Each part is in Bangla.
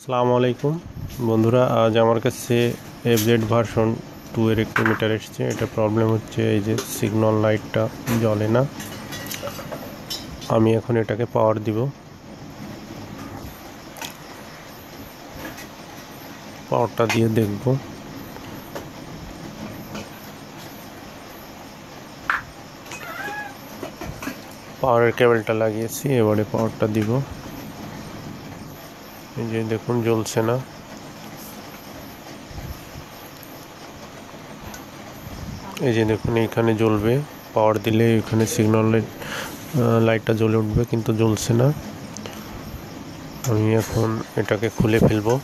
আসসালামু আলাইকুম বন্ধুরা, আজ আমার কাছে এফজেড ভার্সন 2 এর একটি মিটার এসেছে। এটা প্রবলেম হচ্ছে এই যে সিগন্যাল লাইটটা জ্বলে না। আমি এখন এটাকে পাওয়ার দিব। পাওয়ারটা দিয়ে দেখব। পাওয়ারের কেবলটা লাগিয়েছি, এবারে পাওয়ারটা দিব। এই যে দেখুন জ্বলছে না। এই যে দেখুন এইখানে জ্বলবে, পাওয়ার দিলে এখানে সিগন্যাল লাইটটা জ্বলে উঠবে, কিন্তু জ্বলছে না। আমি এখন এটাকে খুলে ফেলবো।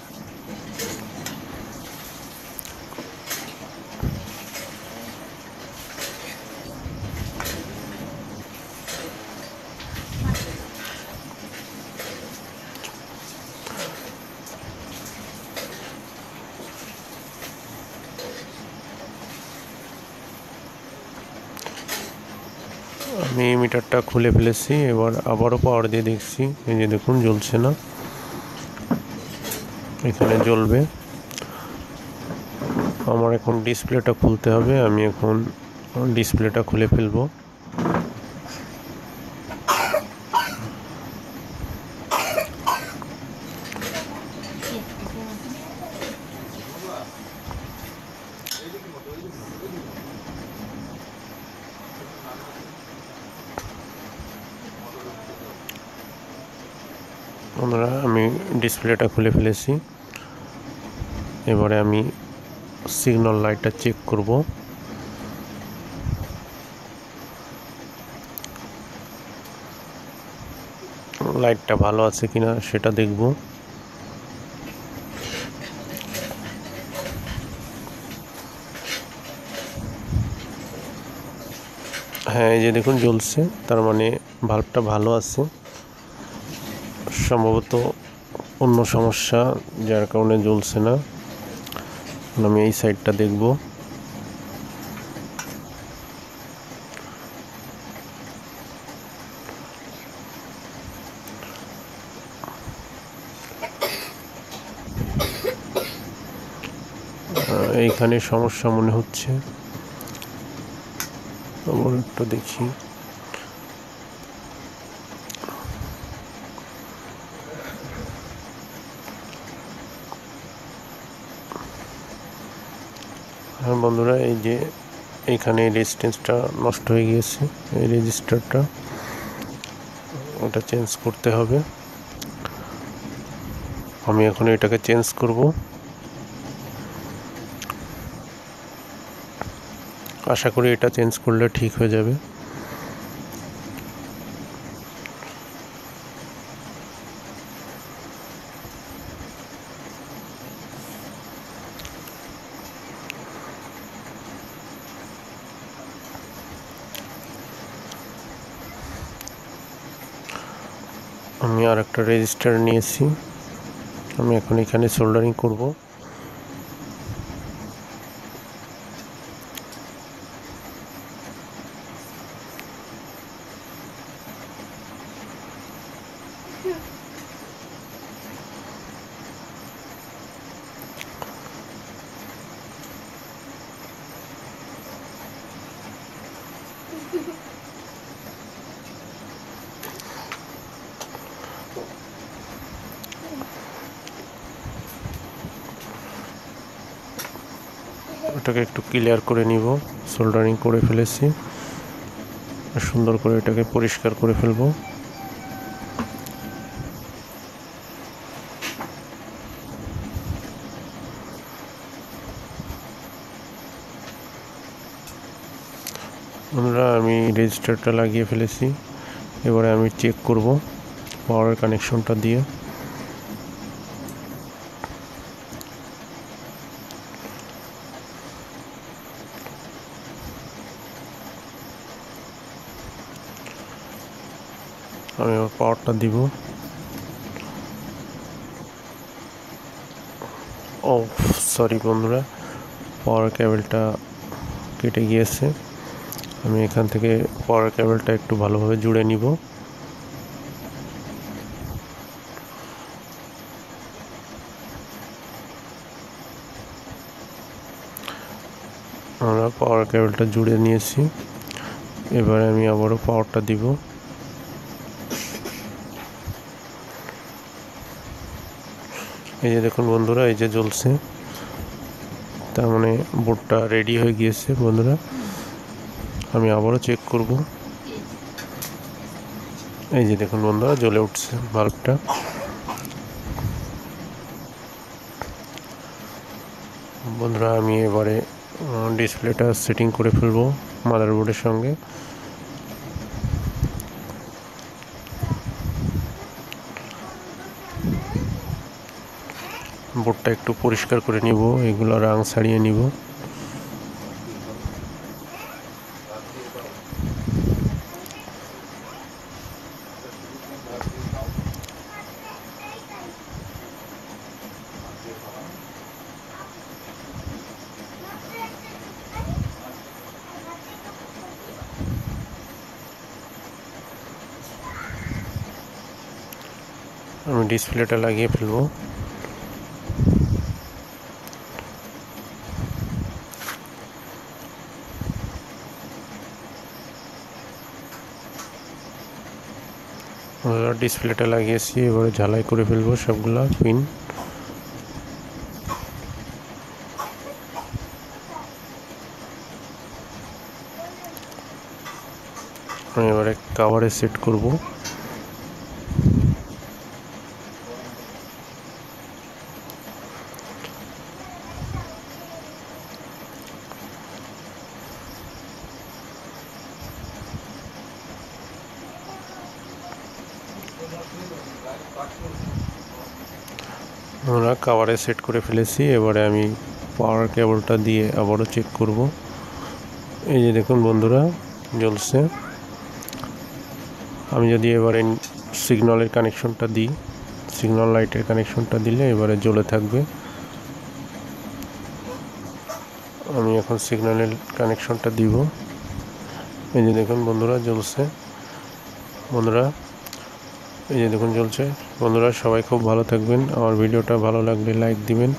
আমি মিটারটা খুলে ফেলেছি, এবার আবারও পাওয়ার দিয়ে দেখছি। এই যে দেখুন জ্বলছে না, এখানে জ্বলবে। আমার এখন ডিসপ্লেটা খুলতে হবে। আমি এখন ডিসপ্লেটা খুলে ফেলবো। বন্ধুরা, আমি ডিসপ্লেটা খুলে ফেলেছি। এবারে আমি সিগন্যাল লাইটটা চেক করব। লাইটটা ভালো আছে কিনা সেটা দেখব। হ্যাঁ, এই যে দেখুন জ্বলছে, তার মানে বাল্বটা ভালো আছে। সম্ভবত অন্য সমস্যা, যার কারণে জ্বলছে না। আমি এই সাইডটা দেখব। এইখানে সমস্যা মনে হচ্ছে। আবার একটু দেখি। হ্যাঁ বন্ধুরা, এই যে এইখানে রেজিস্ট্যান্সটা নষ্ট হয়ে গিয়েছে, এই রেজিস্টারটা, ওটা চেঞ্জ করতে হবে। আমি এখন এটাকে চেঞ্জ করব। আশা করি এটা চেঞ্জ করলে ঠিক হয়ে যাবে। আমি আর একটা রেজিস্টার নিয়েছি। আমি এখন এখানে সোল্ডারিং করব। ওটাকে একটু ক্লিয়ার করে নিব। সোল্ডারিং করে ফেলেছি, সুন্দর করে এটাকে পরিষ্কার করে ফেলবো। আমরা আমি রেজিস্টারটা লাগিয়ে ফেলেছি। এবারে আমি চেক করব পাওয়ার কানেকশনটা দিয়ে। আমি আমার পাওয়ারটা দিব। ও সরি বন্ধুরা, পাওয়ার কেবলটা কেটে গিয়েছে। আমি এখান থেকে পাওয়ার কেবলটা একটু ভালোভাবে জুড়ে নিব। আমরা পাওয়ার কেবলটা জুড়ে নিয়েছি। এবারে আমি আবারও পাওয়ারটা দিব। এই যে দেখুন বন্ধুরা, এই যে জ্বলছে, তার মানে বোর্ডটা রেডি হয়ে গিয়েছে বন্ধুরা। আমি আবারও চেক করব। এই যে দেখুন বন্ধুরা, জ্বলে উঠছে বাল্বটা। বন্ধুরা আমি এবারে ডিসপ্লেটা সেটিং করে ফেলবো মাদারবোর্ডের সঙ্গে। বোর্ডটা একটু পরিষ্কার করে নিব, এগুলো রং ছাড়িয়ে নিব। আমি ডিসপ্লেটা লাগিয়ে ফেলবো। ডিসপ্লেটা লাগিয়েছি, এবারে ঝালাই করে ফেলবো সবগুলা পিন। আমি এবারে কভারে সেট করব। আমরা কভারে সেট করে ফেলেছি। এবারে আমি পাওয়ার কেবলটা দিয়ে আবারও চেক করব। এই যে দেখুন বন্ধুরা, জ্বলছে। আমি যদি এবারে সিগন্যালের কানেকশনটা দিই, সিগন্যাল লাইটের কানেকশনটা দিলে এবারে জ্বলে থাকবে। আমি এখন সিগন্যালের কানেকশনটা দিব। এই যে দেখুন বন্ধুরা, জ্বলছে। বন্ধুরা এই যে দেখুন জ্বলছে। বন্ধুরা সবাই খুব ভালো থাকবেন। আমার ভিডিওটা ভালো লাগলে লাইক দিবেন,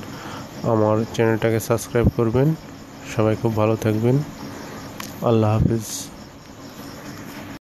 আমার চ্যানেলটাকে সাবস্ক্রাইব করবেন। সবাই খুব ভালো থাকবেন। আল্লাহ হাফিজ।